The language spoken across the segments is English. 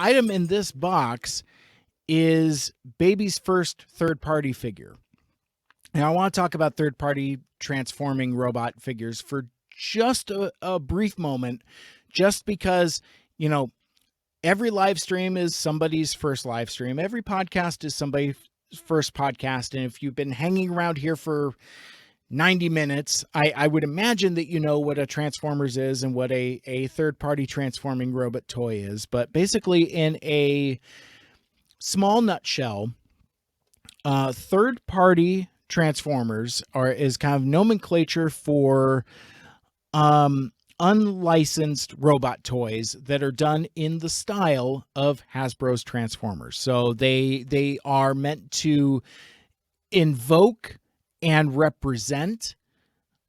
item in this box is baby's first third-party figure. Now, I want to talk about third-party transforming robot figures for just a brief moment, just because, every live stream is somebody's first live stream. Every podcast is somebody's first podcast. And if you've been hanging around here for 90 minutes, I would imagine that you know what a Transformers is and what a third-party transforming robot toy is. But basically, in a small nutshell, third-party Transformers is kind of nomenclature for unlicensed robot toys that are done in the style of Hasbro's Transformers. So they are meant to invoke and represent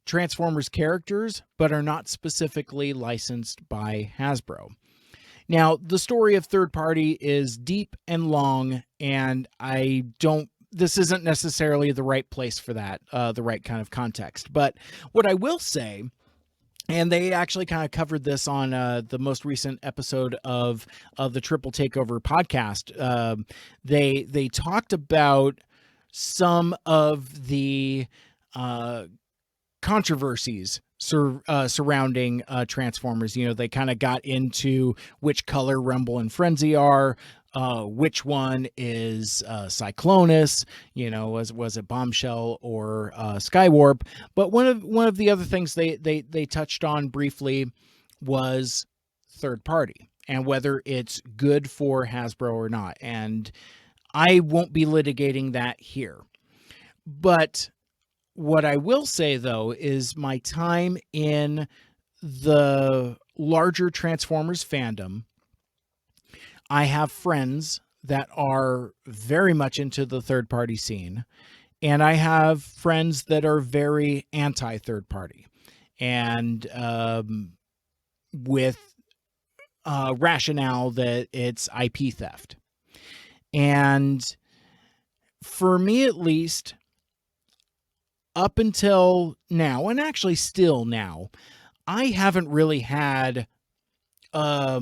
Transformers characters, but are not specifically licensed by Hasbro. Now, the story of third party is deep and long, and this isn't necessarily the right place for that, the right kind of context. But what I will say, and they actually kind of covered this on the most recent episode of the Triple Takeover podcast. They talked about some of the controversies surrounding Transformers. They kind of got into which color Rumble and Frenzy are, which one is Cyclonus, was it Bombshell or Skywarp. But one of the other things they touched on briefly was third party and whether it's good for Hasbro or not. And I won't be litigating that here. But what I will say, though, is my time in the larger Transformers fandom, I have friends that are very much into the third-party scene, and I have friends that are very anti-third-party, and with rationale that it's IP theft. And for me, at least, up until now, and actually still now, I haven't really had a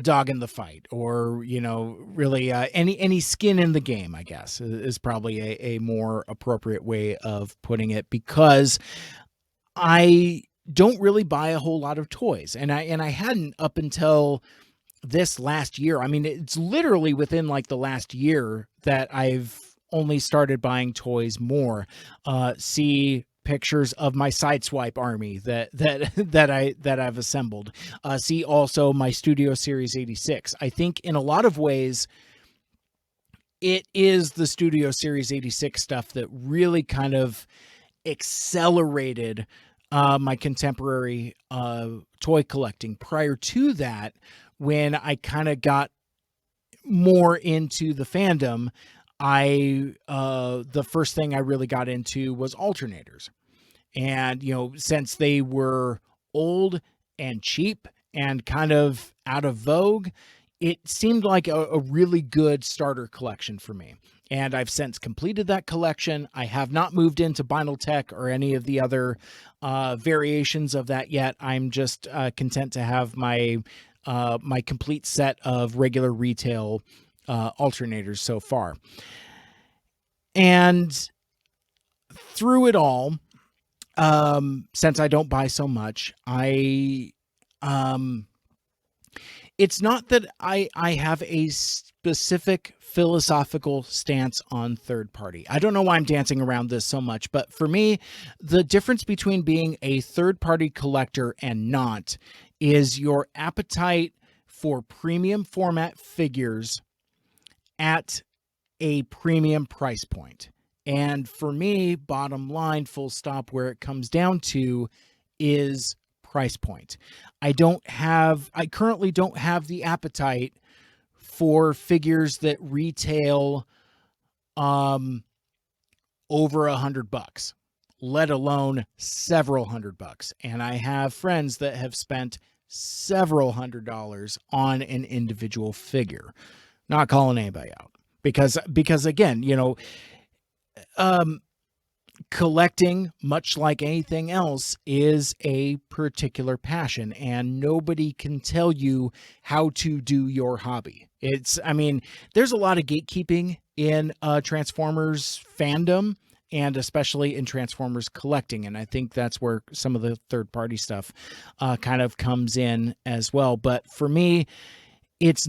dog in the fight, or really any skin in the game, I guess, is probably a more appropriate way of putting it, because I don't really buy a whole lot of toys, and I hadn't up until this last year. I mean, it's literally within like the last year that I've only started buying toys more. See pictures of my Sideswipe army that I've assembled. See also my Studio Series 86. I think in a lot of ways, it is the Studio Series 86 stuff that really kind of accelerated my contemporary toy collecting. Prior to that, when I kind of got more into the fandom, the first thing I really got into was alternators. And, since they were old and cheap and kind of out of vogue, it seemed like a really good starter collection for me. And I've since completed that collection. I have not moved into Binaltech or any of the other variations of that yet. I'm just content to have my complete set of regular retail alternators so far. And through it all, since I don't buy so much, it's not that I have a specific philosophical stance on third party. I don't know why I'm dancing around this so much, but for me, the difference between being a third party collector and not is your appetite for premium format figures at a premium price point. And for me, bottom line, full stop, where it comes down to is price point. I currently don't have the appetite for figures that retail over $100, let alone several $100. And I have friends that have spent several $100s on an individual figure. Not calling anybody out, because again, collecting, much like anything else, is a particular passion, and nobody can tell you how to do your hobby. I mean, there's a lot of gatekeeping in Transformers fandom, and especially in Transformers collecting. And I think that's where some of the third-party stuff kind of comes in as well. But for me, it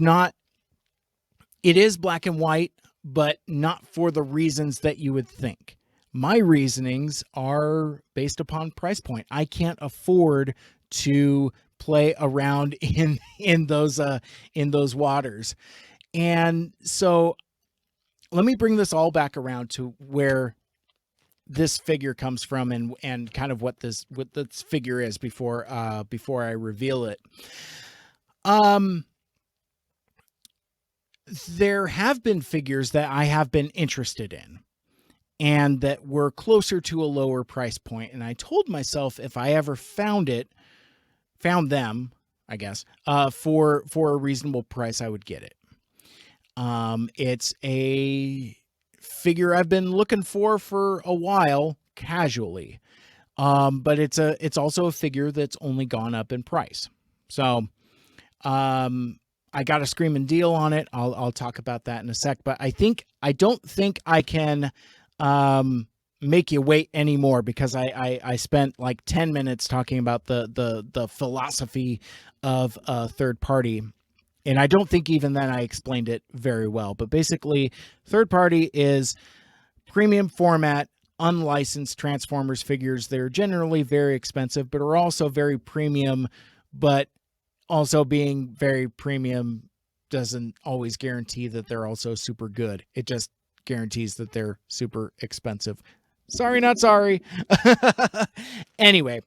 is black and white, but not for the reasons that you would think. My reasonings are based upon price point. I can't afford to play around in those waters. And so let me bring this all back around to where this figure comes from and kind of what this figure is before I reveal it. There have been figures that I have been interested in, and that were closer to a lower price point. And I told myself if I ever found them, I guess, for a reasonable price, I would get it. It's a figure I've been looking for a while, casually. But it's also a figure that's only gone up in price. So, I got a screaming deal on it. I'll talk about that in a sec, but I don't think I can make you wait anymore, because I spent like 10 minutes talking about the philosophy of third party. And I don't think even then I explained it very well. But basically, third party is premium format, unlicensed Transformers figures. They're generally very expensive, but are also very premium. But also being very premium doesn't always guarantee that they're also super good. It just guarantees that they're super expensive. Sorry, not sorry. Anyway,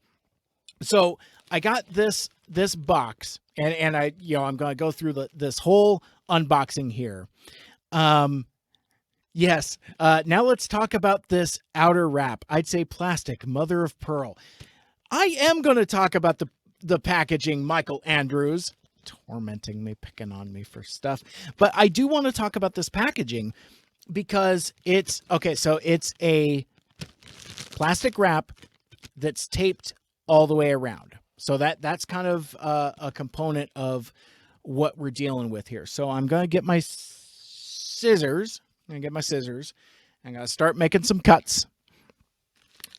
so I got this box, and I'm going to go through this whole unboxing here. Yes. Now let's talk about this outer wrap. I'd say plastic, mother of pearl. I am going to talk about the packaging, Michael Andrews, tormenting me, picking on me for stuff. But I do want to talk about this packaging, because it's a plastic wrap that's taped all the way around. So that's kind of a component of what we're dealing with here. So I'm going to get my scissors. I'm going to start making some cuts.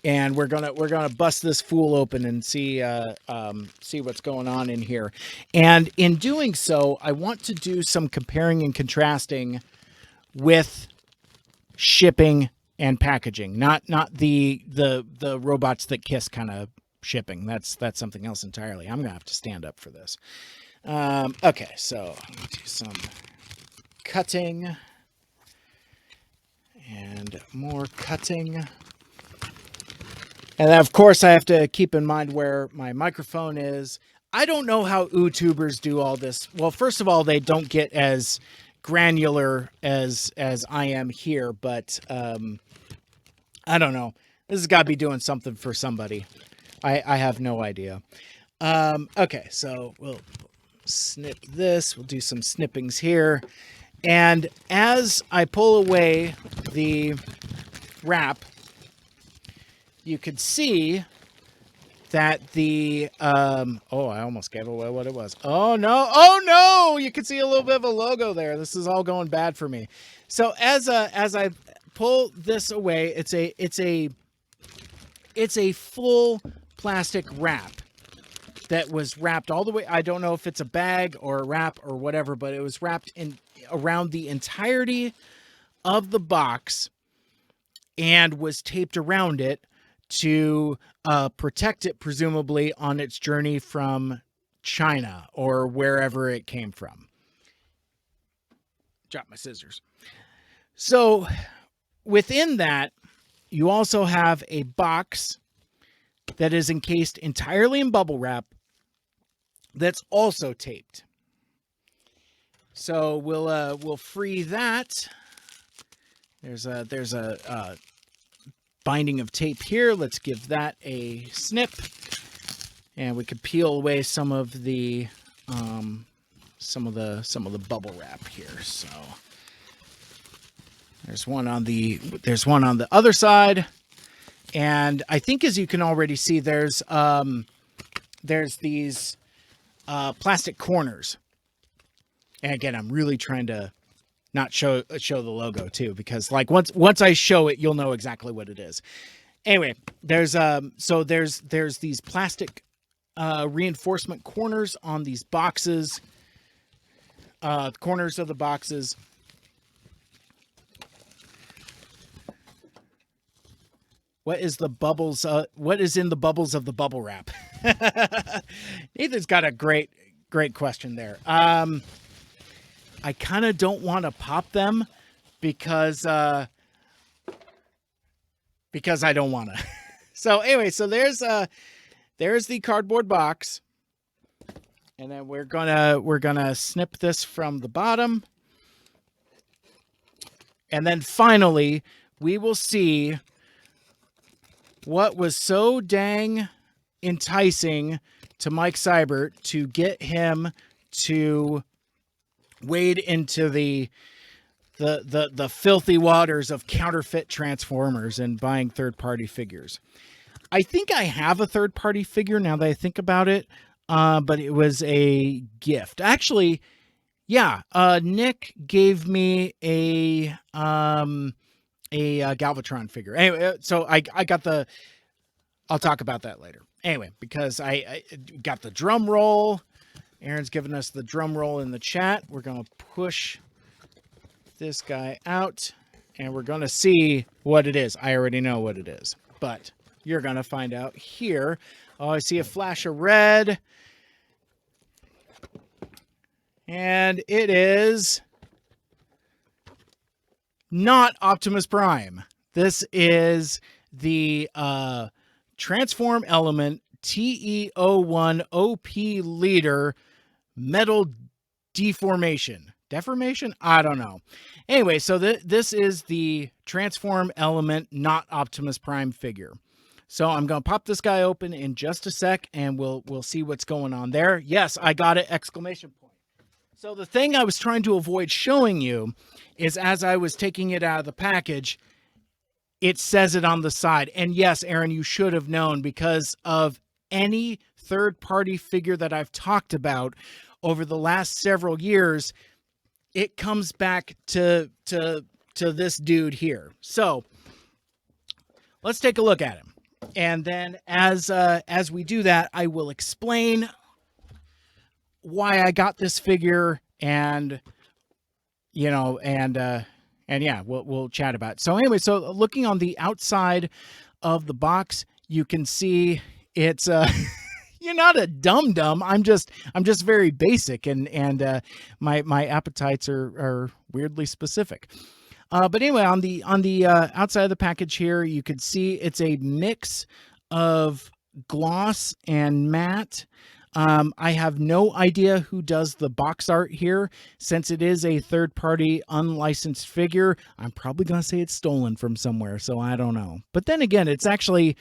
And we're gonna bust this fool open and see what's going on in here. And in doing so, I want to do some comparing and contrasting with shipping and packaging, not the robots that kiss kind of shipping. That's something else entirely. I'm gonna have to stand up for this. Okay, so I'm gonna do some cutting and more cutting. And of course, I have to keep in mind where my microphone is. I don't know how YouTubers do all this. Well, first of all, they don't get as granular as I am here, but I don't know. This has got to be doing something for somebody. I have no idea. Okay, so we'll snip this. We'll do some snippings here. And as I pull away the wrap, you could see that the I almost gave away what it was. Oh no, you can see a little bit of a logo there. This is all going bad for me. So as I pull this away, it's a full plastic wrap that was wrapped all the way. I don't know if it's a bag or a wrap or whatever, but it was wrapped in around the entirety of the box and was taped around it to protect it, presumably on its journey from China or wherever it came from. Drop my scissors. So within that, you also have a box that is encased entirely in bubble wrap that's also taped. So we'll free that. There's a binding of tape here. Let's give that a snip, and we could peel away some of the bubble wrap here. So there's one on the other side, And I think, as you can already see, there's these plastic corners. And again, I'm really trying to not show the logo too, because like once I show it, you'll know exactly what it is. Anyway, there's these plastic reinforcement corners on these boxes, corners of the boxes. What is the bubbles? What is in the bubbles of the bubble wrap? Nathan's got a great question there. I kind of don't want to pop them because I don't want to. So anyway, so there's the cardboard box, and then we're gonna snip this from the bottom, and then finally we will see what was so dang enticing to Mike Seibert to get him to wade into the filthy waters of counterfeit Transformers and buying third-party figures. I think I have a third-party figure now that I think about it, but it was a gift. Actually, yeah, Nick gave me a Galvatron figure. Anyway, so I got the... I'll talk about that later. Anyway, because I got the drum roll. Aaron's giving us the drum roll in the chat. We're going to push this guy out, and we're going to see what it is. I already know what it is, but you're going to find out here. Oh, I see a flash of red. And it is not Optimus Prime. This is the Transform Element TE-01 OP Leader Metal Deformation. Deformation? I don't know. Anyway, so this is the Transform Element, not Optimus Prime figure. So I'm going to pop this guy open in just a sec, and we'll see what's going on there. Yes, I got it! Exclamation point. So the thing I was trying to avoid showing you is, as I was taking it out of the package, it says it on the side. And yes, Aaron, you should have known, because of any third-party figure that I've talked about over the last several years, it comes back to this dude here. So let's take a look at him. And then as we do that, I will explain why I got this figure, and and yeah, we'll chat about it. So anyway, so looking on the outside of the box, you can see it's you're not a dum-dum. I'm just very basic, and my appetites are weirdly specific. But anyway, on the outside of the package here, you could see it's a mix of gloss and matte. I have no idea who does the box art here. Since it is a third-party unlicensed figure, I'm probably going to say it's stolen from somewhere, so I don't know. But then again, it's actually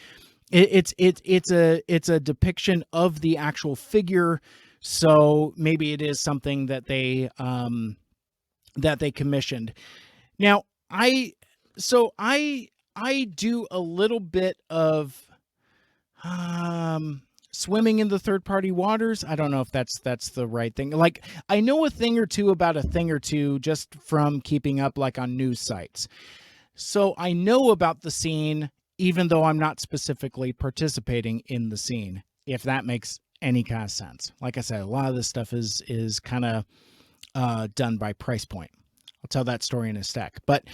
it's a depiction of the actual figure, so maybe it is something that they commissioned. Now, I do a little bit of swimming in the third-party waters. I don't know if that's the right thing. Like, I know a thing or two about a thing or two just from keeping up, like, on news sites. So I know about the scene, even though I'm not specifically participating in the scene, if that makes any kind of sense. Like I said, a lot of this stuff is kind of done by price point. I'll tell that story in a sec. But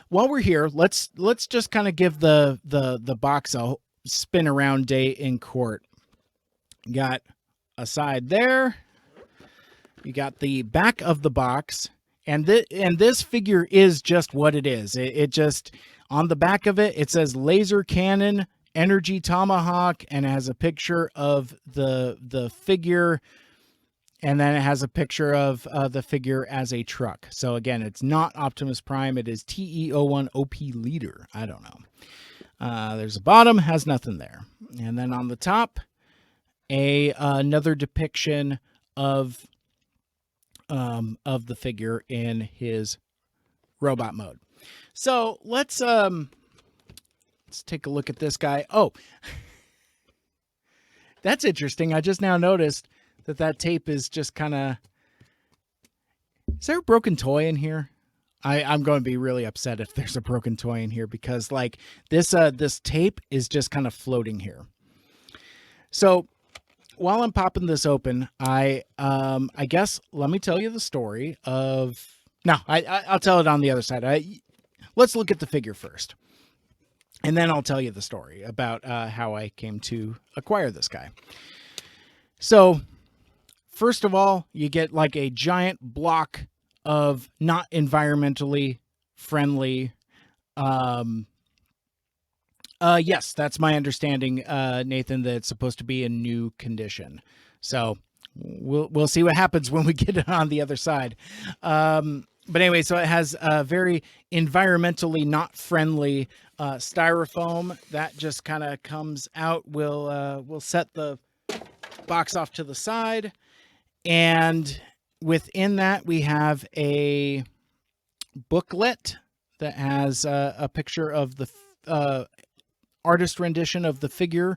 while we're here, let's just kind of give the box a spin around day in court. You got a side there. You got the back of the box, and this figure is just what it is. It just, on the back of it, it says Laser Cannon Energy Tomahawk, and it has a picture of the figure, and then it has a picture of the figure as a truck. So again, it's not Optimus Prime. It is TE-01 OP Leader. I don't know. There's a bottom, has nothing there. And then on the top, another depiction of the figure in his robot mode. So let's let's take a look at this guy. Oh, that's interesting. I just now noticed that tape is just kind of... Is there a broken toy in here? I'm going to be really upset if there's a broken toy in here, because like this tape is just kind of floating here. So while I'm popping this open, I guess let me tell you the story of... No, I'll tell it on the other side. Let's look at the figure first, and then I'll tell you the story about how I came to acquire this guy. So first of all, you get like a giant block of not environmentally friendly. Yes, that's my understanding, Nathan, that it's supposed to be in new condition. So we'll see what happens when we get it on the other side. But anyway, so it has a very environmentally not friendly styrofoam that just kind of comes out. We'll set the box off to the side, and within that we have a booklet that has a picture of the artist rendition of the figure,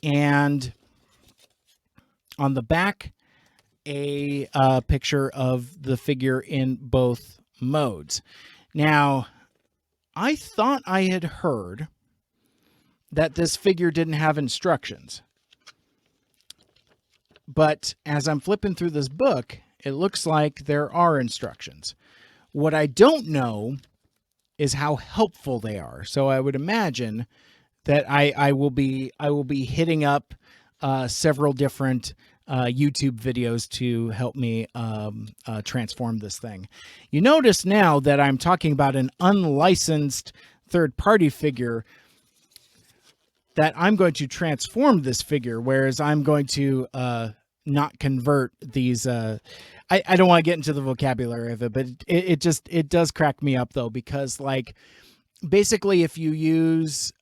and on the back a picture of the figure in both modes. Now, I thought I had heard that this figure didn't have instructions, but as I'm flipping through this book, it looks like there are instructions. What I don't know is how helpful they are. So I would imagine that I will be hitting up several different YouTube videos to help me transform this thing. You notice now that I'm talking about an unlicensed third-party figure, that I'm going to transform this figure, whereas I'm going to not convert these. I don't want to get into the vocabulary of it, but it does crack me up though, because like basically if you use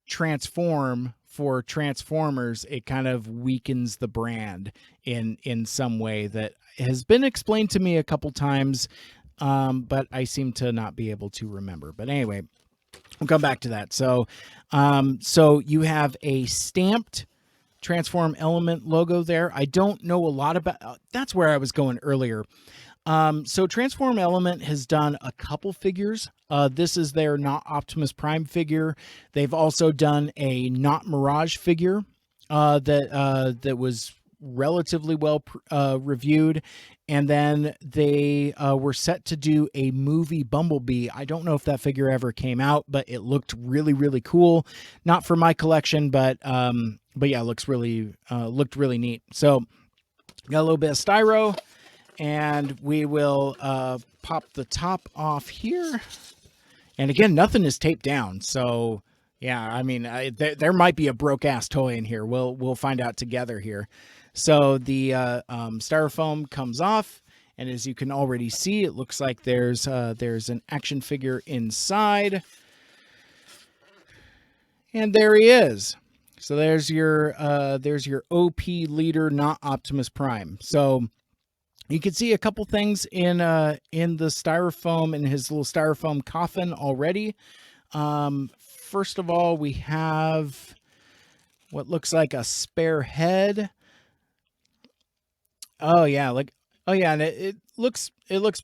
transform for Transformers, it kind of weakens the brand in some way that has been explained to me a couple times, but I seem to not be able to remember. But anyway, we'll come back to that. So so you have a stamped Transform Element logo there. I don't know a lot about... that's where I was going earlier. So Transform Element has done a couple figures. This is their Not Optimus Prime figure. They've also done a Not Mirage figure that was relatively well reviewed. And then they were set to do a movie Bumblebee. I don't know if that figure ever came out, but it looked really, really cool. Not for my collection, but yeah, it looks really looked really neat. So got a little bit of styro, and we will pop the top off here. And again, nothing is taped down, so yeah, I mean, there might be a broke ass toy in here. We'll find out together here. So the styrofoam comes off, and as you can already see, it looks like there's an action figure inside, and there he is. So there's your OP leader, Not Optimus Prime. So you can see a couple things in the styrofoam, in his little styrofoam coffin already. First of all, we have what looks like a spare head. Oh yeah, and it looks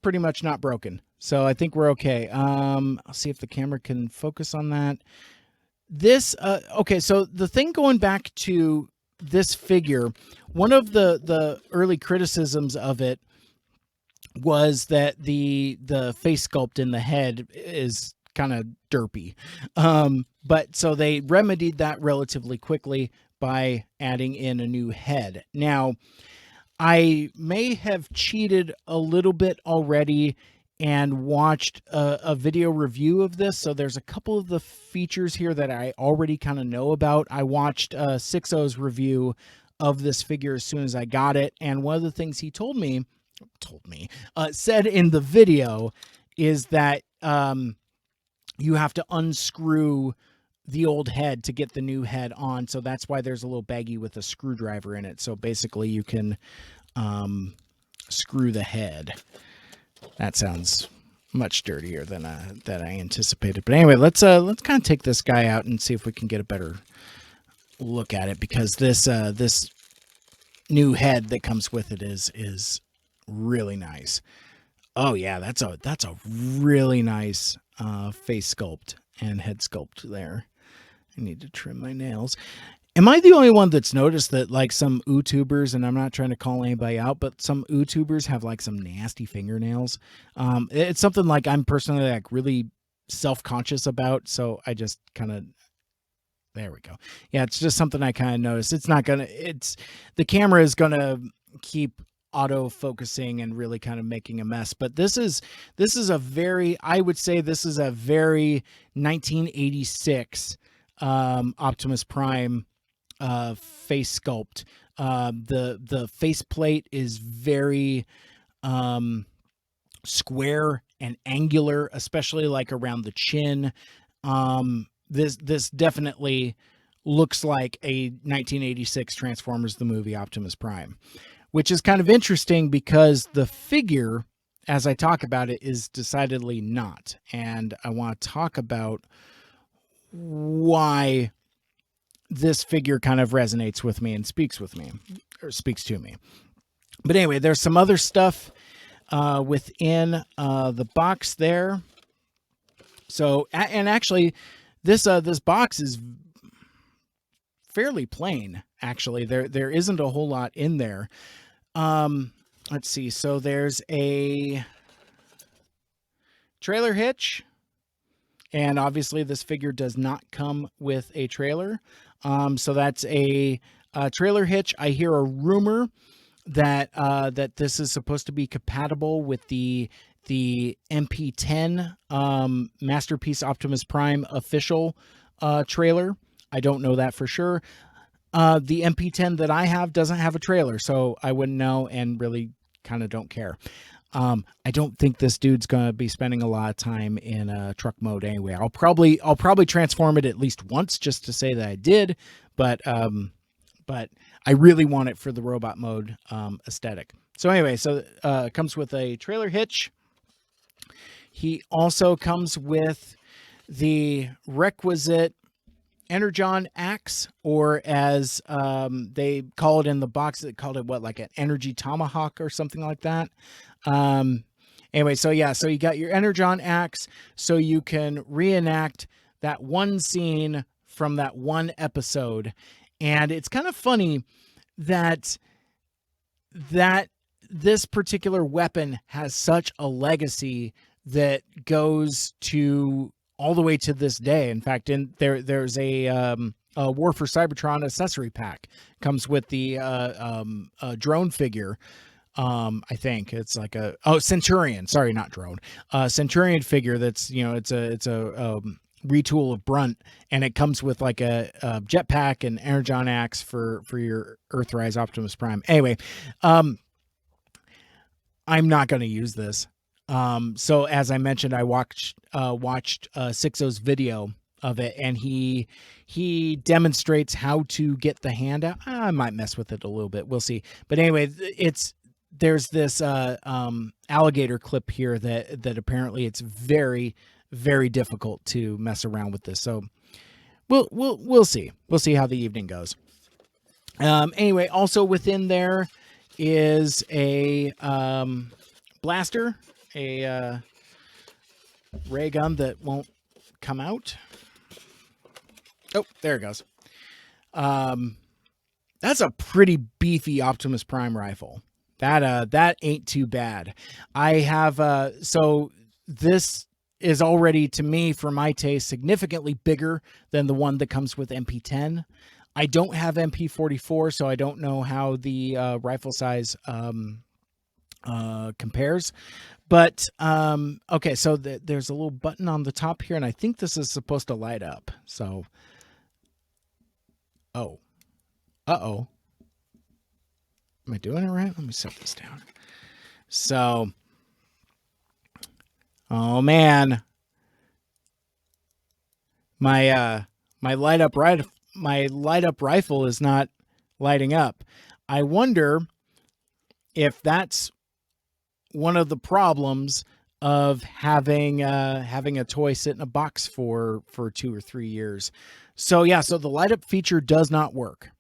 pretty much not broken. So I think we're okay. I'll see if the camera can focus on that. This okay, so the thing going back to this figure, one of the early criticisms of it was that the face sculpt in the head is kind of derpy. But so they remedied that relatively quickly by adding in a new head. Now, I may have cheated a little bit already and watched a video review of this. So there's a couple of the features here that I already kind of know about. I watched 6O's review of this figure as soon as I got it. And one of the things he said in the video is that you have to unscrew the old head to get the new head on. So that's why there's a little baggie with a screwdriver in it. So basically you can screw the head. That sounds much dirtier than I anticipated. But anyway, let's kind of take this guy out and see if we can get a better look at it, because this new head that comes with it is really nice. Oh yeah, that's a really nice face sculpt and head sculpt there. I need to trim my nails. Am I the only one that's noticed that, like, some YouTubers, and I'm not trying to call anybody out, but some YouTubers have like some nasty fingernails? It's something like I'm personally like really self-conscious about, so I just kind of, there we go. Yeah, it's just something I kind of noticed. The camera is gonna keep auto focusing and really kind of making a mess, but this is a very, I would say this is a very 1986 Optimus Prime face sculpt. The face plate is very square and angular, especially like around the chin. This definitely looks like a 1986 Transformers the movie Optimus Prime, which is kind of interesting because the figure, as I talk about it, is decidedly not. And I want to talk about why this figure kind of resonates with me and speaks to me. But anyway, there's some other stuff within the box there. So, and actually, this box is fairly plain. Actually, there isn't a whole lot in there. Let's see. So there's a trailer hitch, and obviously this figure does not come with a trailer. So that's a trailer hitch. I hear a rumor that that this is supposed to be compatible with the MP10 Masterpiece Optimus Prime official trailer. I don't know that for sure. The MP10 that I have doesn't have a trailer, so I wouldn't know and really kind of don't care. I don't think this dude's gonna be spending a lot of time in truck mode anyway. I'll probably transform it at least once just to say that I did, but I really want it for the robot mode aesthetic. So anyway, so it comes with a trailer hitch. He also comes with the requisite Energon Axe, or as they call it in the box, they called it what, like an energy tomahawk or something like that. Anyway, so yeah, so you got your Energon Axe, so you can reenact that one scene from that one episode. And it's kind of funny that this particular weapon has such a legacy that goes to all the way to this day. In fact, there's a War for Cybertron accessory pack, comes with the drone figure. I think it's like Centurion. Sorry, not drone. Centurion figure. That's, it's a retool of Brunt, and it comes with like a jetpack and Energon Axe for your Earthrise Optimus Prime. Anyway, I'm not going to use this. So as I mentioned, I watched Sixo's video of it, and he demonstrates how to get the hand out. I might mess with it a little bit. We'll see. But anyway, there's this alligator clip here that apparently it's very, very difficult to mess around with this. So we'll see. We'll see how the evening goes. Anyway, also within there is a blaster, a ray gun that won't come out. Oh, there it goes. That's a pretty beefy Optimus Prime rifle. That ain't too bad. I have so this is already, to me, for my taste, significantly bigger than the one that comes with MP10. I don't have MP44, so I don't know how the rifle size compares. But okay, so there's a little button on the top here, and I think this is supposed to light up. So, am I doing it right? Let me set this down. So, oh man, my light up rifle is not lighting up. I wonder if that's one of the problems of having a toy sit in a box for 2 or 3 years. So yeah, so the light up feature does not work,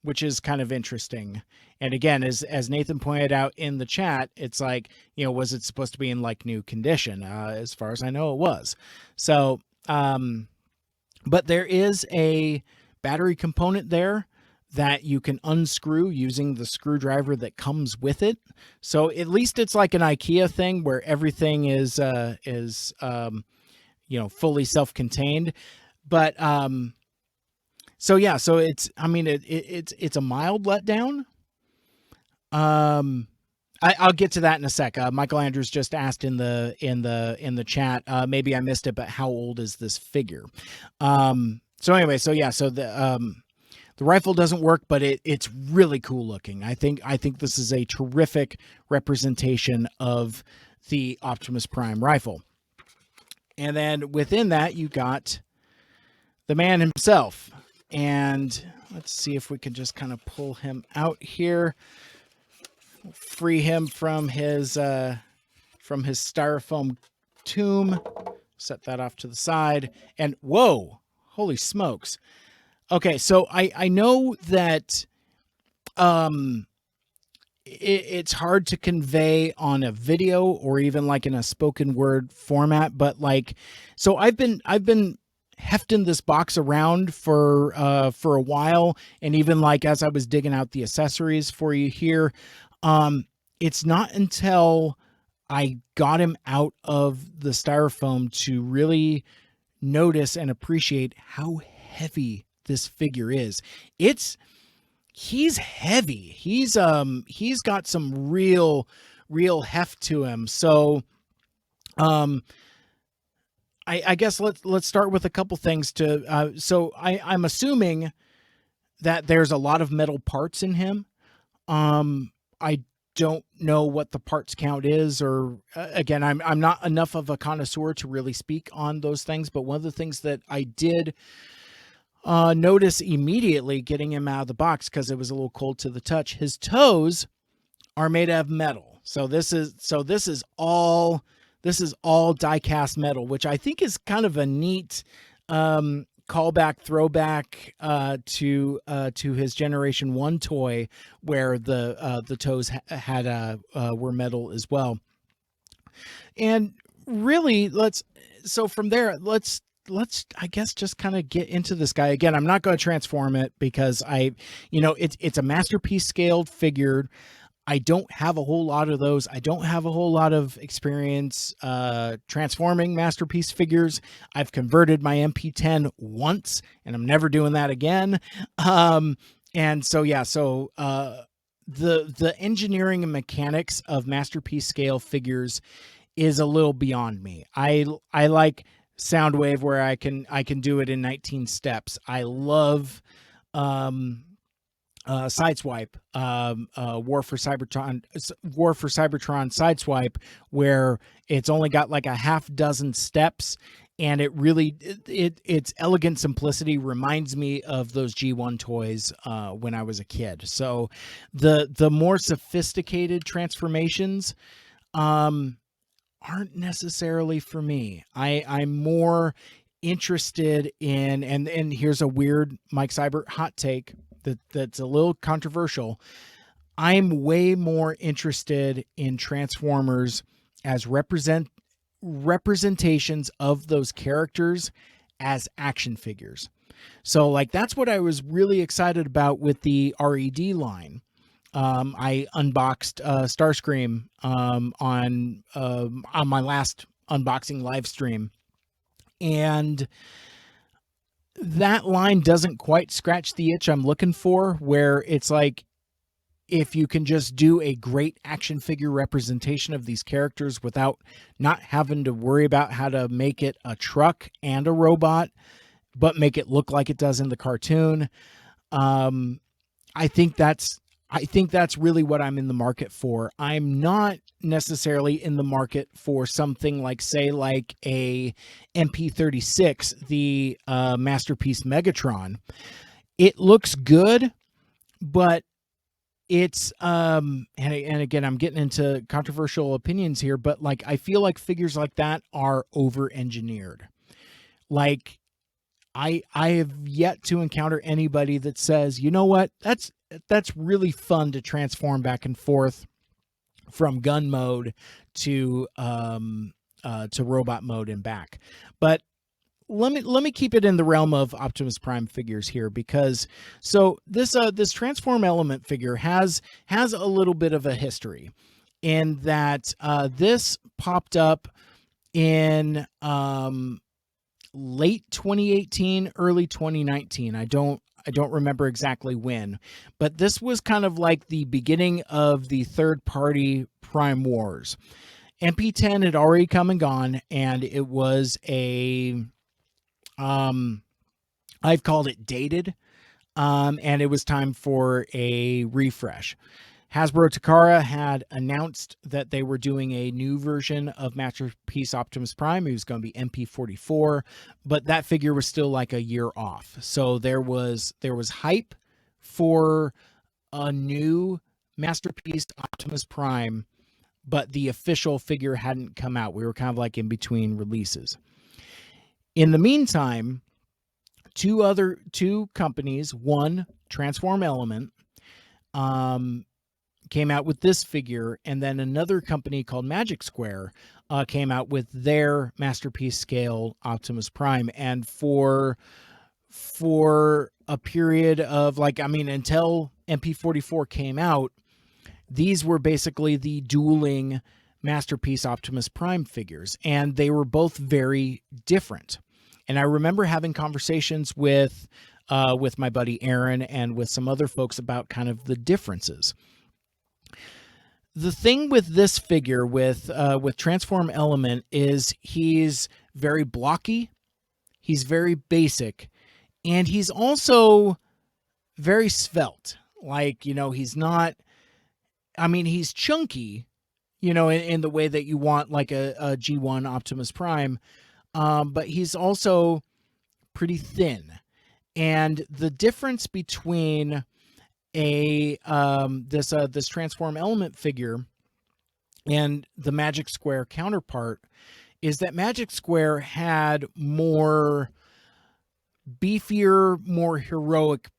which is kind of interesting. And again, as Nathan pointed out in the chat, it's like, was it supposed to be in like new condition? As far as I know, it was. So, but there is a battery component there that you can unscrew using the screwdriver that comes with it. So at least it's like an IKEA thing where everything is fully self-contained. But so yeah, so it's a mild letdown. I'll get to that in a sec. Michael Andrews just asked in the chat. Maybe I missed it, but how old is this figure? So anyway, so yeah, so the rifle doesn't work, but it's really cool looking. I think this is a terrific representation of the Optimus Prime rifle. And then within that, you got the man himself. And let's see if we can just kind of pull him out here. Free him from his styrofoam tomb. Set that off to the side. And whoa, holy smokes. Okay, so I know that it's hard to convey on a video or even like in a spoken word format, but like, so I've been hefting this box around for a while, and even like as I was digging out the accessories for you here, it's not until I got him out of the styrofoam to really notice and appreciate how heavy this figure is. He's heavy. He's got some real heft to him. So I guess let's start with a couple things to so I'm assuming that there's a lot of metal parts in him. I don't know what the parts count is, or again, I'm not enough of a connoisseur to really speak on those things, but one of the things that I did notice immediately getting him out of the box, because it was a little cold to the touch, his toes are made out of metal. So this is all die cast metal, which I think is kind of a neat callback, throwback to his Generation 1 toy, where the toes were metal as well. And really, let's I guess just kind of get into this guy. Again, I'm not going to transform it because it's a masterpiece scaled figure. I don't have a whole lot of those. I don't have a whole lot of experience transforming masterpiece figures. I've converted my MP10 once, and I'm never doing that again. And so, yeah, so the engineering and mechanics of masterpiece scale figures is a little beyond me. I like Soundwave, where I can do it in 19 steps. I love Sideswipe, War for Cybertron Sideswipe, where it's only got like a half dozen steps, and it really its elegant simplicity reminds me of those G1 toys when I was a kid. So the more sophisticated transformations aren't necessarily for me. I'm more interested in, and here's a weird Mike Seibert hot take that's a little controversial. I'm way more interested in Transformers as representations of those characters as action figures. So like that's what I was really excited about with the RED line. I unboxed Starscream on my last unboxing live stream, and that line doesn't quite scratch the itch I'm looking for, where it's like, if you can just do a great action figure representation of these characters without not having to worry about how to make it a truck and a robot, but make it look like it does in the cartoon. I think that's really what I'm in the market for. I'm not necessarily in the market for something like, say, like a MP36, the Masterpiece Megatron. It looks good, but it's and again, I'm getting into controversial opinions here, but like I feel like figures like that are over engineered. Like I have yet to encounter anybody that says, you know what, that's really fun to transform back and forth from gun mode to robot mode and back. But let me keep it in the realm of Optimus Prime figures here, because so this transform element figure has a little bit of a history in that this popped up in late 2018, early 2019. I don't remember exactly when, but this was kind of like the beginning of the third party Prime Wars. MP10 had already come and gone, and it was a I've called it dated, and it was time for a refresh. Hasbro Takara had announced that they were doing a new version of Masterpiece Optimus Prime. It was going to be MP44, but that figure was still like a year off. So there was hype for a new Masterpiece Optimus Prime, but the official figure hadn't come out. We were kind of like in between releases. In the meantime, two companies, one Transform Element, came out with this figure, and then another company called Magic Square came out with their Masterpiece scale Optimus Prime. And for a period of until MP44 came out, these were basically the dueling Masterpiece Optimus Prime figures, and they were both very different. And I remember having conversations with my buddy Aaron and with some other folks about kind of the differences. The thing with this figure with Transform Element is he's very blocky, he's very basic, and he's also very svelte. He's not. I mean, he's chunky, in the way that you want like a G1 Optimus Prime, but he's also pretty thin. And the difference between this Transform Element figure and the Magic Square counterpart is that Magic Square had more beefier, more heroic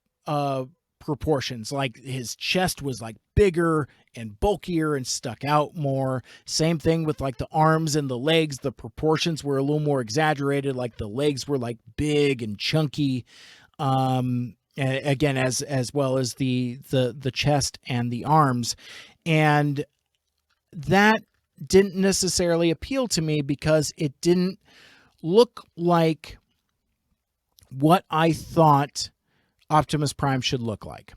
proportions. Like his chest was like bigger and bulkier and stuck out more. Same thing with like the arms and the legs. The proportions were a little more exaggerated. Like the legs were like big and chunky. Again, as well as the chest and the arms. And that didn't necessarily appeal to me because it didn't look like what I thought Optimus Prime should look like.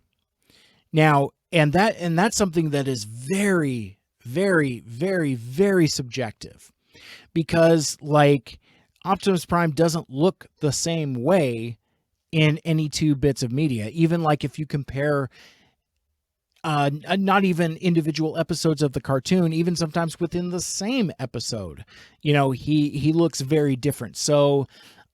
Now, and that's something that is very, very, very, very subjective, because like Optimus Prime doesn't look the same way in any two bits of media. Even like if you compare not even individual episodes of the cartoon, even sometimes within the same episode, he looks very different. So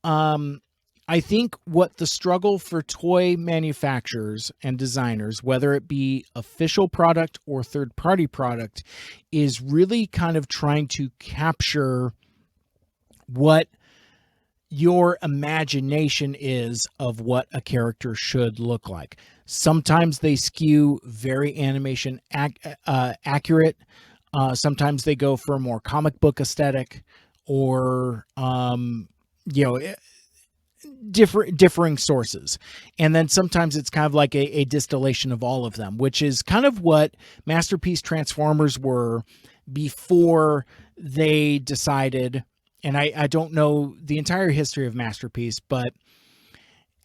I think what the struggle for toy manufacturers and designers, whether it be official product or third-party product, is really kind of trying to capture what your imagination is of what a character should look like. Sometimes they skew very animation accurate. Sometimes they go for a more comic book aesthetic, or differing sources. And then sometimes it's kind of like a distillation of all of them, which is kind of what Masterpiece Transformers were before they decided. And I don't know the entire history of Masterpiece, but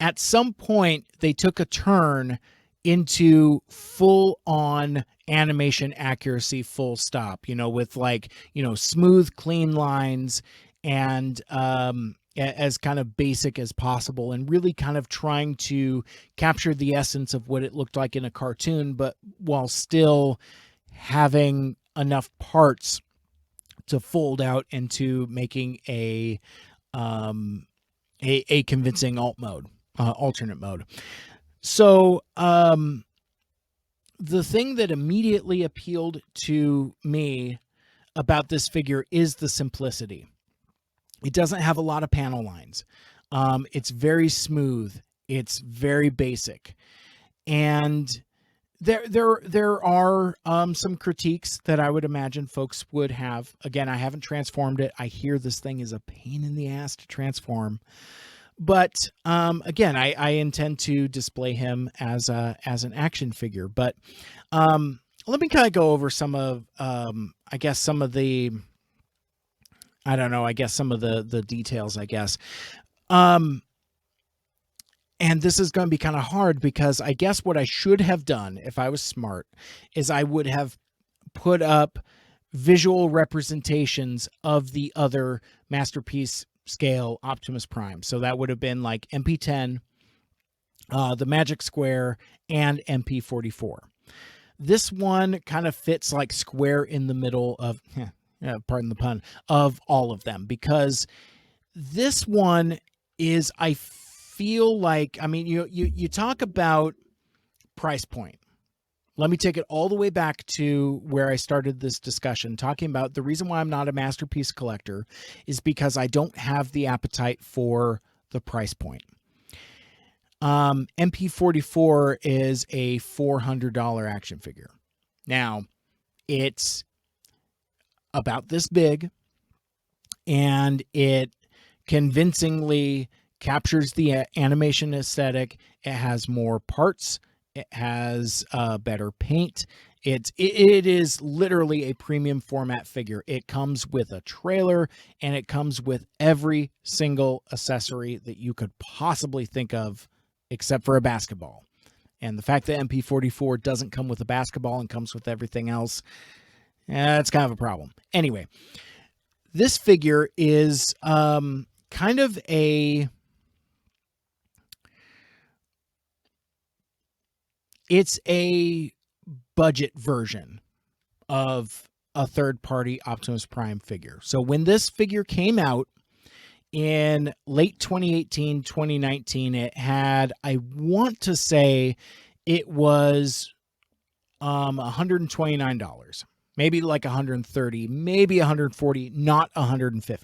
at some point they took a turn into full-on animation accuracy, full stop, with smooth, clean lines, and as kind of basic as possible, and really kind of trying to capture the essence of what it looked like in a cartoon, but while still having enough parts to fold out into making a convincing alternate mode. So the thing that immediately appealed to me about this figure is the simplicity. It doesn't have a lot of panel lines. It's very smooth. It's very basic. And there are some critiques that I would imagine folks would have. Again, I haven't transformed it. I hear this thing is a pain in the ass to transform. But again, I intend to display him as an action figure. But let me kind of go over some of, I guess, some of the, I don't know, I guess some of the details, I guess. And this is going to be kind of hard because I guess what I should have done if I was smart is I would have put up visual representations of the other Masterpiece scale Optimus Prime. So that would have been like MP10, the Magic Square, and MP44. This one kind of fits like square in the middle of, pardon the pun, of all of them, because this one is, I feel like, I mean, you talk about price point. Let me take it all the way back to where I started this discussion, talking about the reason why I'm not a Masterpiece collector is because I don't have the appetite for the price point. MP44 is a $400 action figure. Now, it's about this big, and it convincingly captures the animation aesthetic. It has more parts. It has better paint. It is literally a premium format figure. It comes with a trailer, and it comes with every single accessory that you could possibly think of, except for a basketball. And the fact that MP44 doesn't come with a basketball and comes with everything else, that's kind of a problem. Anyway, this figure is kind of a... It's a budget version of a third-party Optimus Prime figure. So when this figure came out in late 2018, 2019, it had, I want to say it was $129. Maybe like $130, maybe $140, not $150.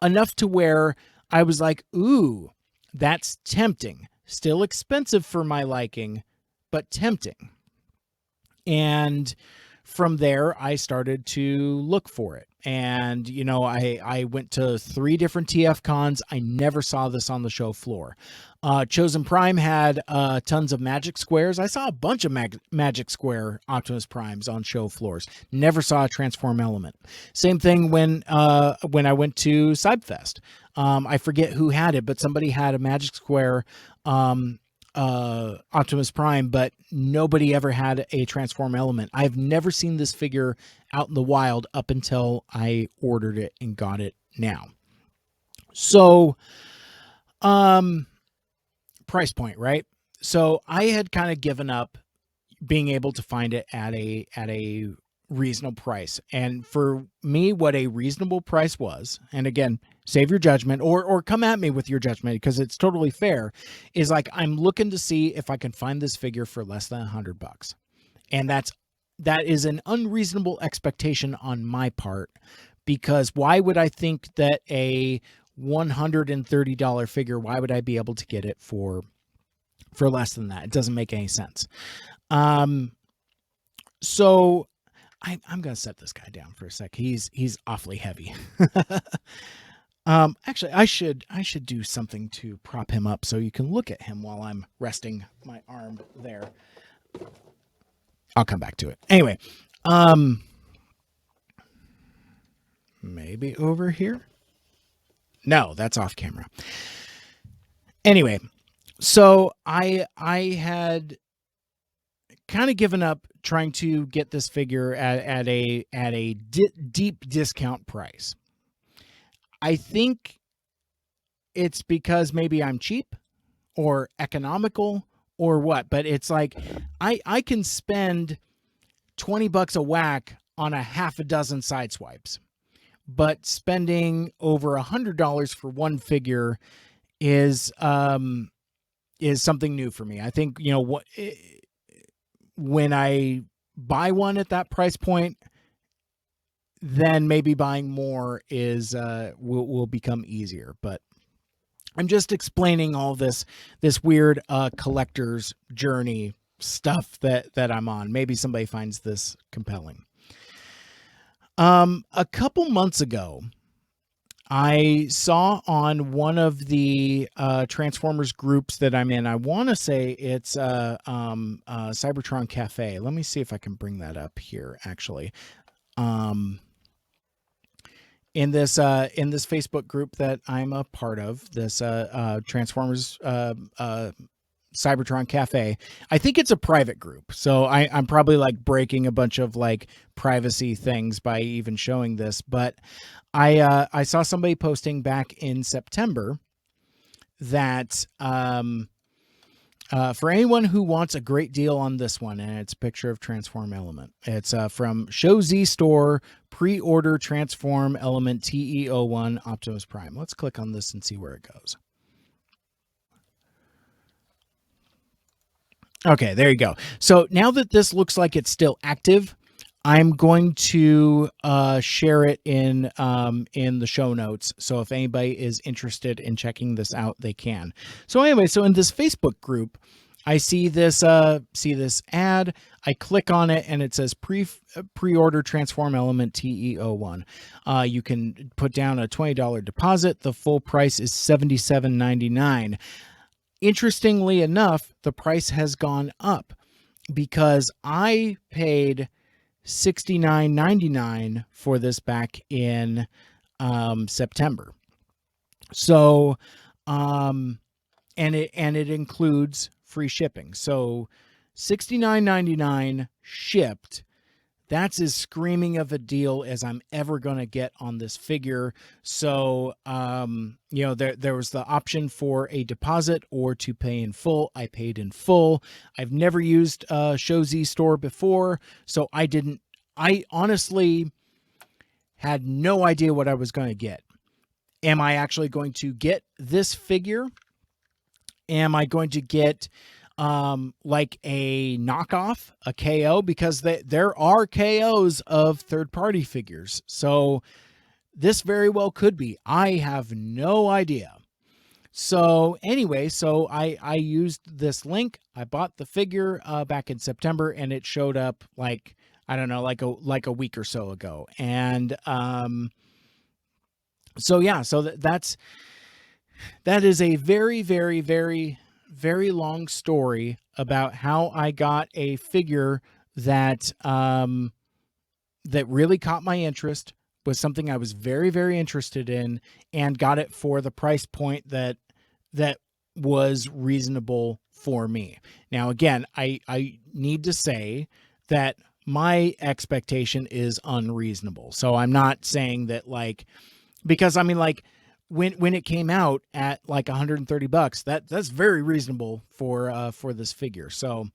Enough to where I was like, ooh, that's tempting. Still expensive for my liking, but tempting. And from there, I started to look for it. And, you know, I went to 3 different TF cons. I never saw this on the show floor. Chosen Prime had tons of Magic Squares. I saw a bunch of Magic Square Optimus Primes on show floors. Never saw a Transform element. Same thing when I went to Cybfest. I forget who had it, but somebody had a Magic Square Optimus Prime, but nobody ever had a Transform element. I've never seen this figure out in the wild up until I ordered it and got it now. So, price point, right? So I had kind of given up being able to find it at a reasonable price. And for me, what a reasonable price was, and again, save your judgment or come at me with your judgment because it's totally fair, is like, I'm looking to see if I can find this figure for less than $100. And that is an unreasonable expectation on my part, because why would I think that a $130 figure, why would I be able to get it for less than that? It doesn't make any sense. So I'm going to set this guy down for a sec. He's awfully heavy. Actually, I should do something to prop him up so you can look at him while I'm resting my arm there. I'll come back to it. Anyway, maybe over here. No, that's off camera. Anyway, so I had kind of given up trying to get this figure at a deep discount price. I think it's because maybe I'm cheap or economical or what, but it's like I can spend $20 a whack on a half a dozen side swipes, but spending over $100 for one figure is something new for me. I think, you know, when I buy one at that price point, then maybe buying more is will become easier. But I'm just explaining all this weird collector's journey stuff that I'm on. Maybe somebody finds this compelling. A couple months ago, I saw on one of the Transformers groups that I'm in, I want to say it's Cybertron Cafe. Let me see if I can bring that up here, actually. In this Facebook group that I'm a part of, this Transformers Cybertron Cafe, I think it's a private group, so I'm probably like breaking a bunch of like privacy things by even showing this, but I saw somebody posting back in September that for anyone who wants a great deal on this one, and it's a picture of Transform Element. It's from Show Z Store, pre-order Transform Element TE-01 Optimus Prime. Let's click on this and see where it goes. Okay, there you go. So now that this looks like it's still active, I'm going to share it in the show notes. So if anybody is interested in checking this out, they can. So anyway, so in this Facebook group, I see this ad. I click on it and it says pre-order Transform Element TE-01. You can put down a $20 deposit. The full price is $77.99. Interestingly enough, the price has gone up because I paid $69.99 for this back in September. So and it includes free shipping. So $69.99 shipped. That's as screaming of a deal as I'm ever going to get on this figure. So, you know, there was the option for a deposit or to pay in full. I paid in full. I've never used Show Z Store before, so I honestly had no idea what I was going to get. Am I actually going to get this figure? Am I going to get like a knockoff, a KO, because there are KOs of third-party figures. So this very well could be. I have no idea. So anyway, so I used this link. I bought the figure back in September, and it showed up like, I don't know, like a week or so ago. And so yeah, so that is a very, very, very, very long story about how I got a figure that that really caught my interest, was something I was very, very interested in, and got it for the price point that was reasonable for me. Now, again, I need to say that my expectation is unreasonable. So I'm not saying that, like, because I mean, like, when it came out at like $130, that's very reasonable for this figure. So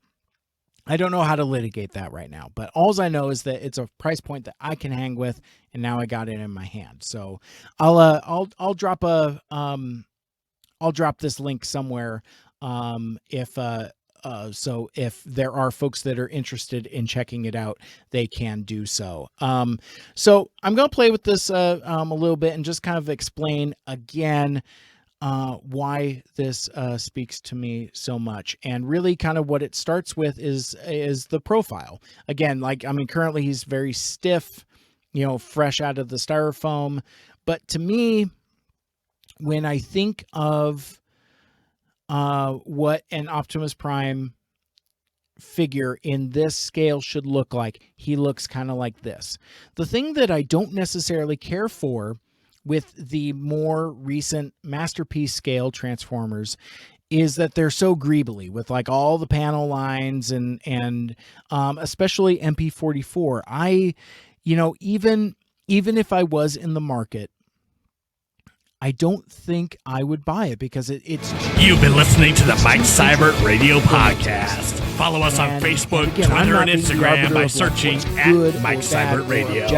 I don't know how to litigate that right now, but all I know is that it's a price point that I can hang with, and now I got it in my hand. So I'll drop I'll drop this link somewhere so if there are folks that are interested in checking it out, they can do so. So I'm going to play with this a little bit and just kind of explain again why this speaks to me so much. And really kind of what it starts with is the profile. Again, like, I mean, currently he's very stiff, you know, fresh out of the styrofoam. But to me, when I think of what an Optimus Prime figure in this scale should look like, he looks kind of like this. The thing that I don't necessarily care for with the more recent Masterpiece scale Transformers is that they're so greebly with like all the panel lines and especially MP44. You know, even if I was in the market, I don't think I would buy it because it's... You've been listening to the Mike Seibert Radio Podcast. Follow us on Facebook, again, Twitter, and Instagram by searching at Mike Seibert Radio.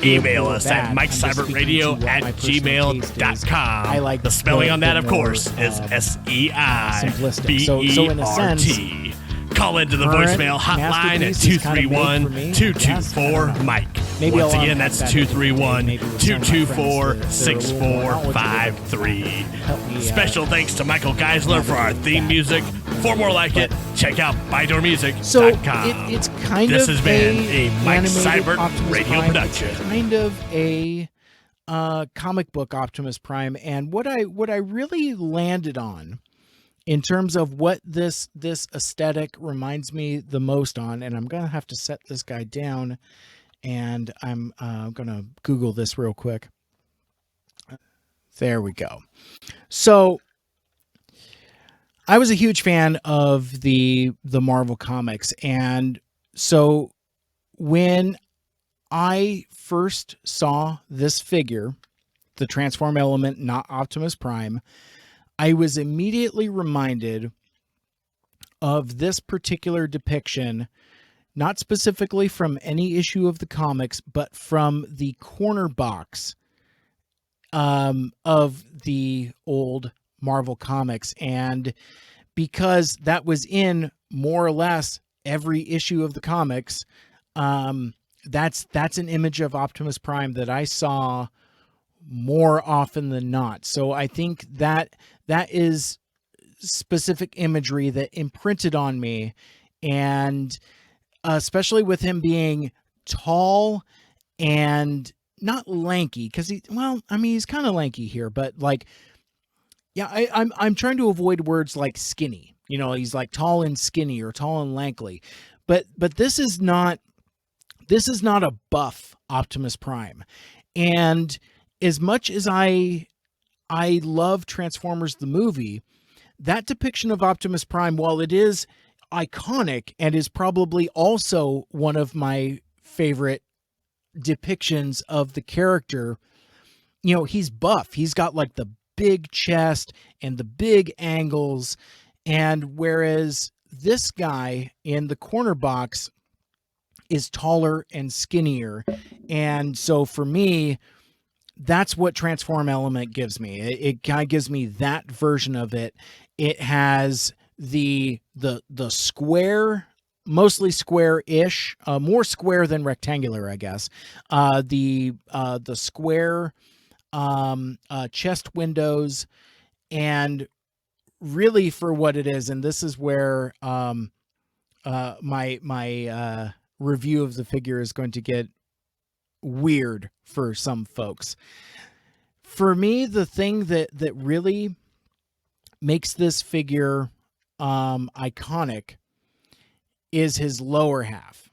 Email us at MikeSeibertRadio@gmail.com. I like the spelling on that, of course, is simplistic. SEIBERT. So in a sense, Call into the voicemail hotline at 231-224-MIKE. Once again, that's 231-224-6453. Special thanks to Michael Geisler for our theme music. For more like it, check out ByDoorMusic.com. So it's kind this of has been a Mike Seibert Optimus radio Prime. production. It's kind of a comic book Optimus Prime, and what I really landed on in terms of what this aesthetic reminds me the most on, and I'm gonna have to set this guy down, and I'm gonna Google this real quick. There we go. So I was a huge fan of the Marvel comics, and so when I first saw this figure, the Transform Element, not Optimus Prime, I was immediately reminded of this particular depiction, not specifically from any issue of the comics, but from the corner box of the old Marvel comics. And because that was in more or less every issue of the comics, that's an image of Optimus Prime that I saw more often than not. So I think that is specific imagery that imprinted on me, and especially with him being tall and not lanky, because he's kind of lanky here, but like, yeah, I'm trying to avoid words like skinny. You know, he's like tall and skinny or tall and lankly, but this is not a buff Optimus Prime. And as much as I love Transformers the movie, that depiction of Optimus Prime, while it is iconic and is probably also one of my favorite depictions of the character, you know, he's buff. He's got like the big chest and the big angles, and whereas this guy in the corner box is taller and skinnier. And so for me, that's what Transform Element gives me. It kind of gives me that version of it. It has the square, mostly square-ish, more square than rectangular, I guess. The square chest windows, and really for what it is, and this is where my review of the figure is going to get weird for some folks. For me, the thing that really makes this figure iconic is his lower half.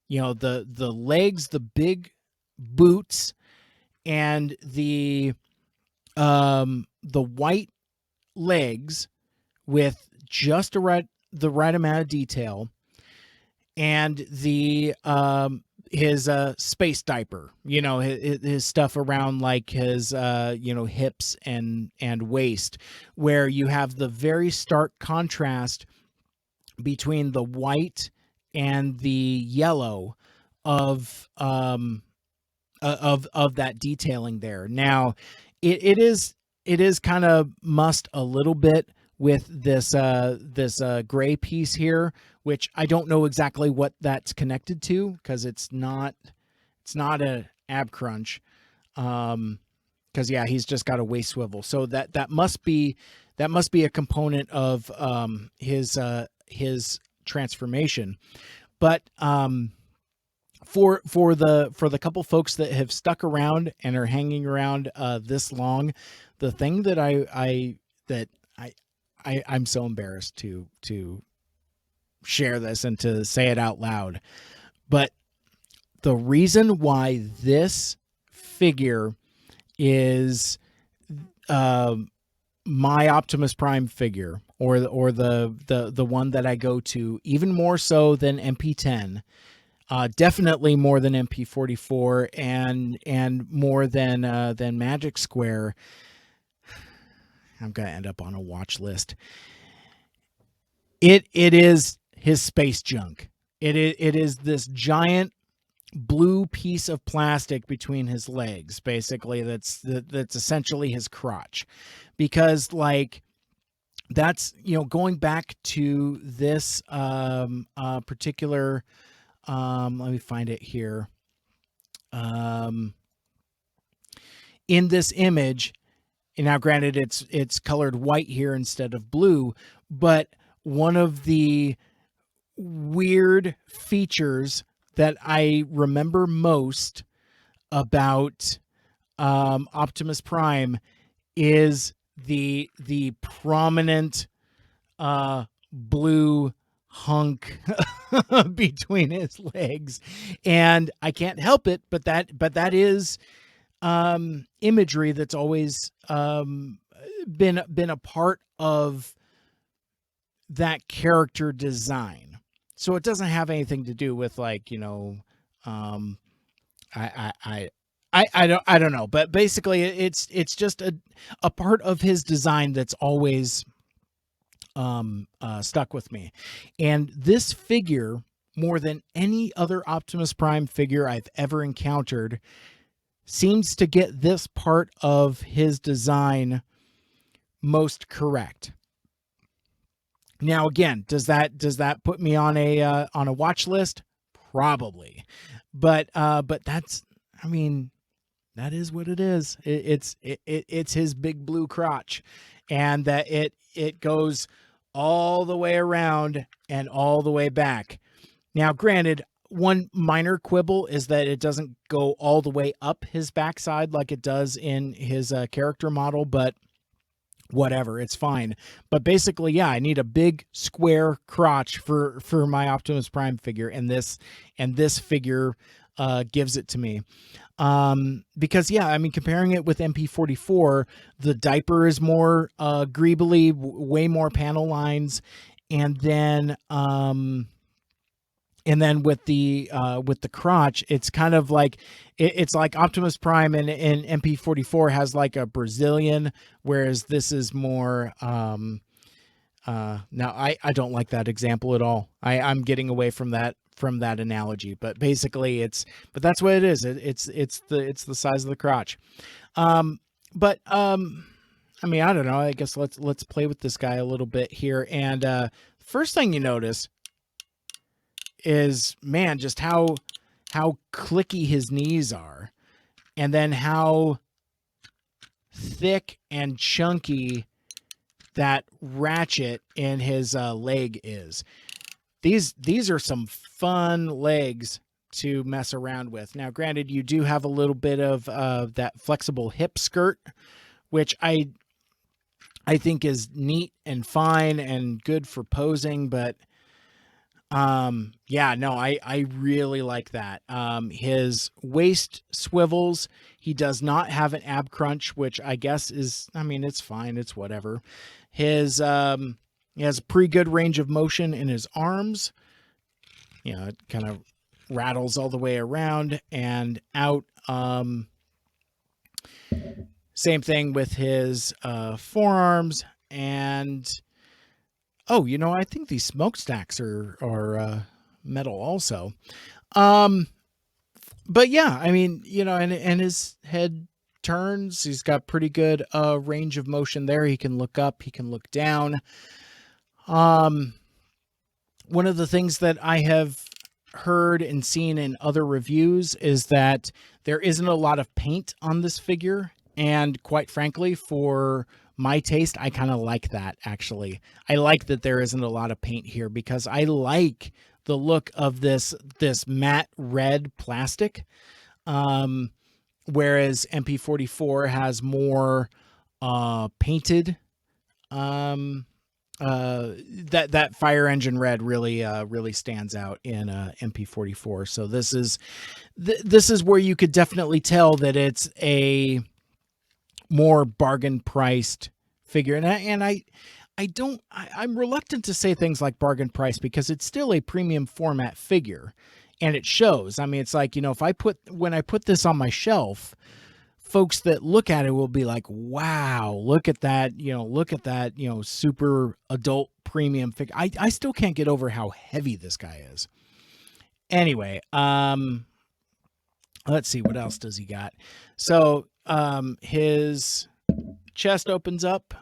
You know, the legs, the big boots, and the white legs with just the right amount of detail, and the his space diaper, you know, his stuff around like his hips and waist, where you have the very stark contrast between the white and the yellow of that detailing there. Now, it is kind of mussed a little bit with this gray piece here, which I don't know exactly what that's connected to, because it's not a ab crunch, because yeah, he's just got a waist swivel, so that must be a component of his transformation. But for the couple folks that have stuck around and are hanging around this long, the thing that I'm so embarrassed to share this and to say it out loud, but the reason why this figure is my Optimus Prime figure, or the one that I go to even more so than MP10, definitely more than MP44, and more than Magic Square. I'm gonna end up on a watch list. It is his space junk. It is this giant blue piece of plastic between his legs, basically. That's essentially his crotch, because like that's, going back to this particular, let me find it here. In this image, and now granted it's colored white here instead of blue, but one of the weird features that I remember most about Optimus Prime is the prominent blue hunk between his legs, and I can't help it, but that is imagery that's always been a part of that character design. So it doesn't have anything to do with like, um I don't know, but basically it's just a part of his design that's always stuck with me. And this figure, more than any other Optimus Prime figure I've ever encountered, seems to get this part of his design most correct. Now, again, does that put me on a watch list? Probably, but that's, I mean, that is what it is. It's his big blue crotch, and that it goes all the way around and all the way back. Now, granted, one minor quibble is that it doesn't go all the way up his backside like it does in his character model, but whatever, it's fine. But basically, yeah, I need a big square crotch for my Optimus Prime figure, and this figure gives it to me. Because yeah, I mean, comparing it with MP44, the diaper is more greebly, way more panel lines, and then with the crotch, it's kind of like it's like Optimus Prime in MP44 has like a Brazilian, whereas this is more now I don't like that example at all. I'm getting away from that analogy, but basically but that's what it is. It's the size of the crotch. But I mean, I don't know. I guess let's play with this guy a little bit here. And first thing you notice is, man, just how clicky his knees are, and then how thick and chunky that ratchet in his leg is. These are some fun legs to mess around with. Now, granted, you do have a little bit of that flexible hip skirt, which I think is neat and fine and good for posing, but yeah, no, I really like that. His waist swivels. He does not have an ab crunch, which I guess is, I mean, it's fine. It's whatever. He has a pretty good range of motion in his arms. It kind of rattles all the way around and out. Same thing with his forearms. And oh, I think these smokestacks are metal also. But yeah, I mean, and his head turns. He's got pretty good range of motion there. He can look up, he can look down. One of the things that I have heard and seen in other reviews is that there isn't a lot of paint on this figure, and quite frankly, for my taste, I kind of like that, actually. I like that there isn't a lot of paint here, because I like the look of this matte red plastic, whereas MP44 has more painted. That fire engine red really stands out in MP44. So this is where you could definitely tell that it's a more bargain priced figure. And I'm reluctant to say things like bargain price, because it's still a premium format figure, and it shows. I mean, it's like, when I put this on my shelf, folks that look at it will be like, wow, look at that, super adult premium figure. I still can't get over how heavy this guy is. Anyway, let's see, what else does he got? So his chest opens up,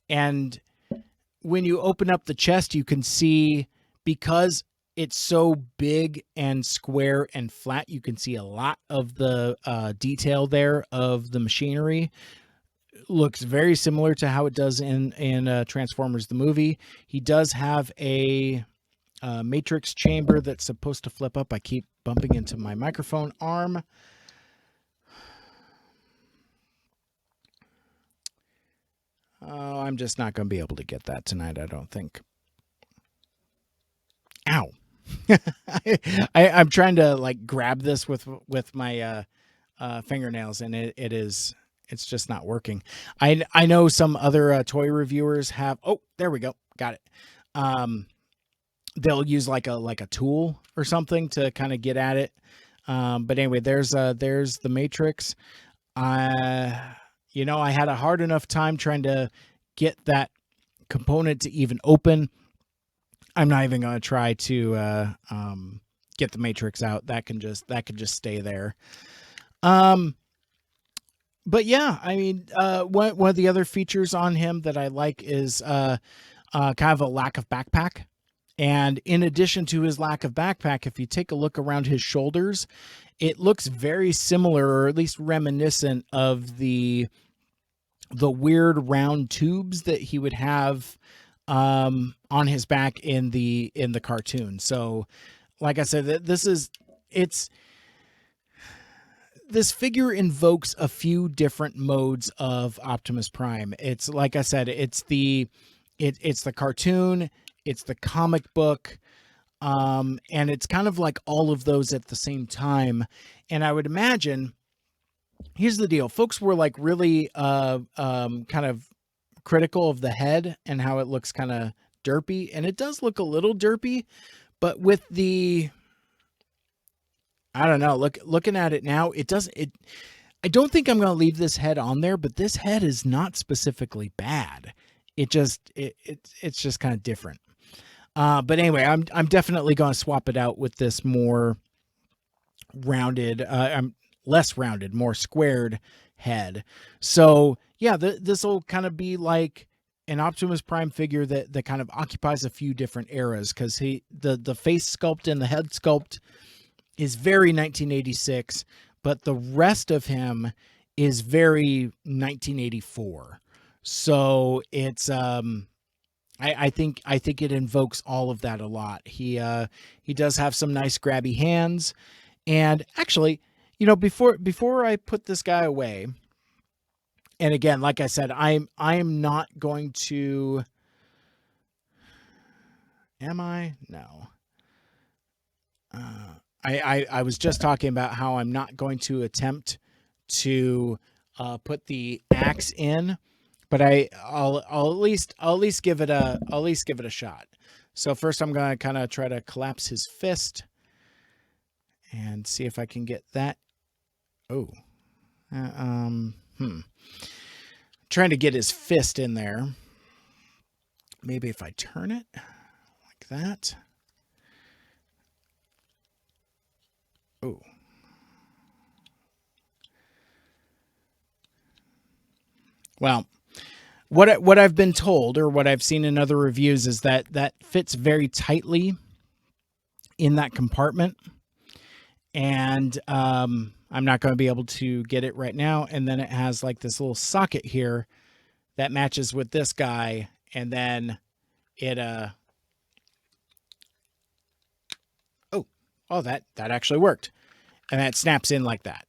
And when you open up the chest, you can see, because it's so big and square and flat, you can see a lot of the detail there of the machinery. Looks very similar to how it does in Transformers the movie. He does have a matrix chamber that's supposed to flip up. I keep bumping into my microphone arm. Oh, I'm just not going to be able to get that tonight, I don't think. Ow. I'm trying to like grab this with my fingernails, and it's just not working. I know some other toy reviewers have. Oh, there we go, got it. They'll use like a tool or something to kind of get at it. But anyway, there's the Matrix. I had a hard enough time trying to get that component to even open. I'm not even going to try to get the Matrix out. That can just stay there. But yeah, I mean, one of the other features on him that I like is kind of a lack of backpack. And in addition to his lack of backpack, if you take a look around his shoulders, it looks very similar, or at least reminiscent of the weird round tubes that he would have on his back in the cartoon. So, like I said, this figure invokes a few different modes of Optimus Prime. It's like I said, it's the cartoon, it's the comic book, and it's kind of like all of those at the same time. And I would imagine, here's the deal, folks were like really kind of critical of the head and how it looks kind of derpy, and it does look a little derpy, but with the, I don't know, looking at it now, I don't think I'm going to leave this head on there, but this head is not specifically bad. It's just kind of different. But anyway, I'm definitely going to swap it out with this more rounded, less rounded, more squared head. So yeah, this will kind of be like an Optimus Prime figure that kind of occupies a few different eras, because the face sculpt and the head sculpt is very 1986, but the rest of him is very 1984. So it's I think it invokes all of that a lot. He does have some nice grabby hands, and actually, before I put this guy away, and again, like I said, I am not going to. Am I? No. I was just talking about how I'm not going to attempt to put the axe in, but I'll at least give it a shot. So first, I'm going to kind of try to collapse his fist and see if I can get that. Oh, trying to get his fist in there. Maybe if I turn it like that. Oh. Well, what I've been told, or what I've seen in other reviews, is that fits very tightly in that compartment, and I'm not going to be able to get it right now. And then it has like this little socket here that matches with this guy, and then it that actually worked, and that snaps in like that.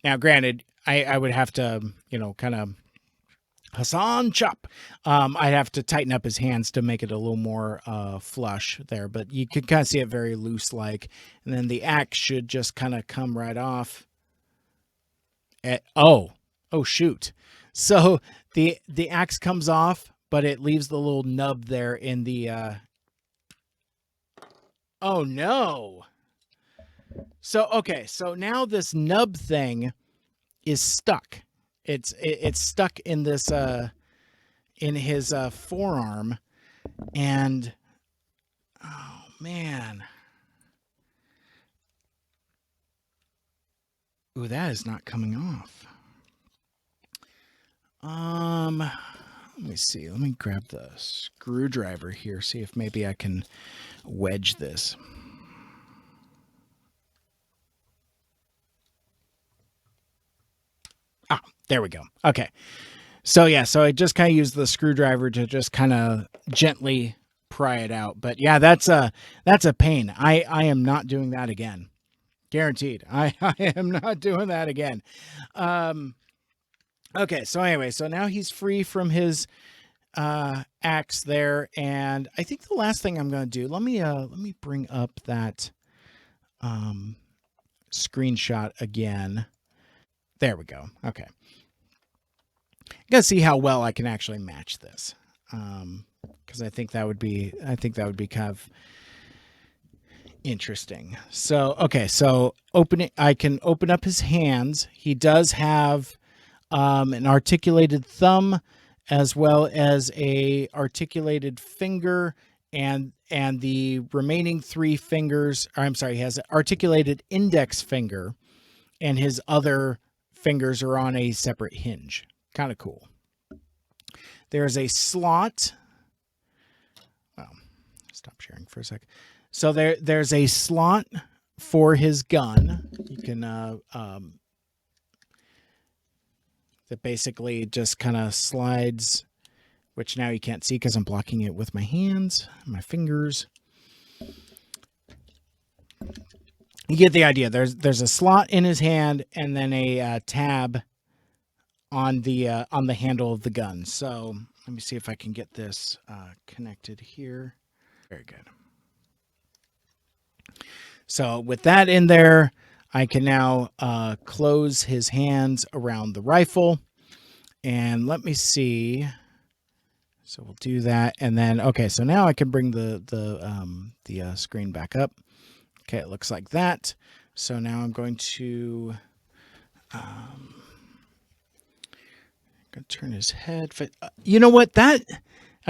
Now, granted, I would have to kind of Hassan chop. I'd have to tighten up his hands to make it a little more flush there, but you can kind of see it very loose like, and then the axe should just kind of come right off. Oh shoot. So the axe comes off, but it leaves the little nub there in the oh no. So okay, so now this nub thing is stuck. It's stuck in this in his forearm, and oh man. Ooh, that is not coming off. Let me see. Let me grab the screwdriver here, see if maybe I can wedge this. Ah, there we go. Okay. So yeah, so I just kind of use the screwdriver to just kind of gently pry it out. But yeah, that's a pain. I am not doing that again. Guaranteed. I am not doing that again. Okay, so anyway, so now he's free from his axe there, and I think the last thing I'm going to do, let me bring up that screenshot again. There we go. Okay. Gotta see how well I can actually match this, because I think that would be kind of interesting. So okay, so I can open up his hands. He does have an articulated thumb, as well as a articulated finger, and the remaining 3 fingers. Or I'm sorry, he has an articulated index finger, and his other fingers are on a separate hinge. Kind of cool. There's a slot. Well, stop sharing for a sec. So there's a slot for his gun. You can that basically just kind of slides, which now you can't see because I'm blocking it with my hands, my fingers. You get the idea. There's a slot in his hand, and then a tab on the handle of the gun. So let me see if I can get this connected here. Very good. So with that in there, I can now close his hands around the rifle. And let me see. So we'll do that. And then, okay, so now I can bring the screen back up. Okay, it looks like that. So now I'm going to turn his head. You know what? I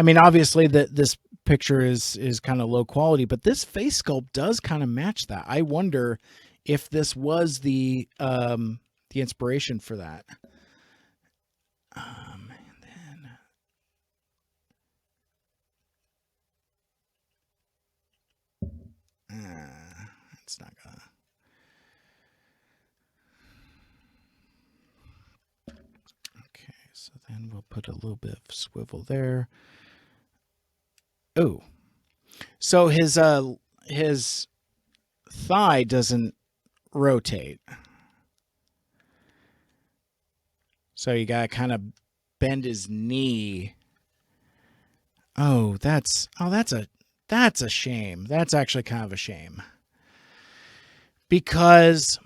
mean, obviously this picture is kind of low quality, but this face sculpt does kind of match that. I wonder if this was the inspiration for that. And then it's not gonna. Okay, so then we'll put a little bit of swivel there. Oh, so his thigh doesn't rotate. So you gotta kind of bend his knee. Oh, that's a shame. That's actually kind of a shame. Because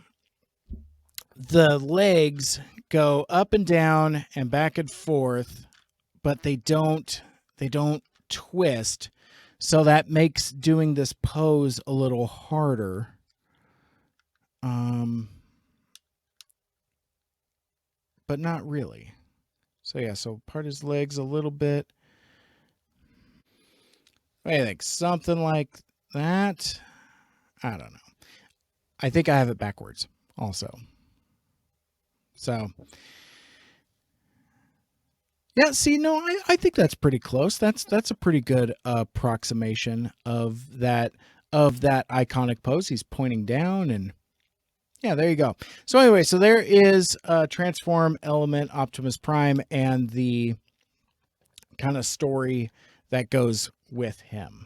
the legs go up and down and back and forth, but they don't twist. So that makes doing this pose a little harder. But not really. So yeah, so part his legs a little bit. What do you think? Something like that? I don't know. I think I have it backwards also. So yeah, see, no, I think that's pretty close. That's a pretty good approximation of that iconic pose. He's pointing down, and yeah, there you go. So anyway, so there is Transform Element Optimus Prime and the kind of story that goes with him.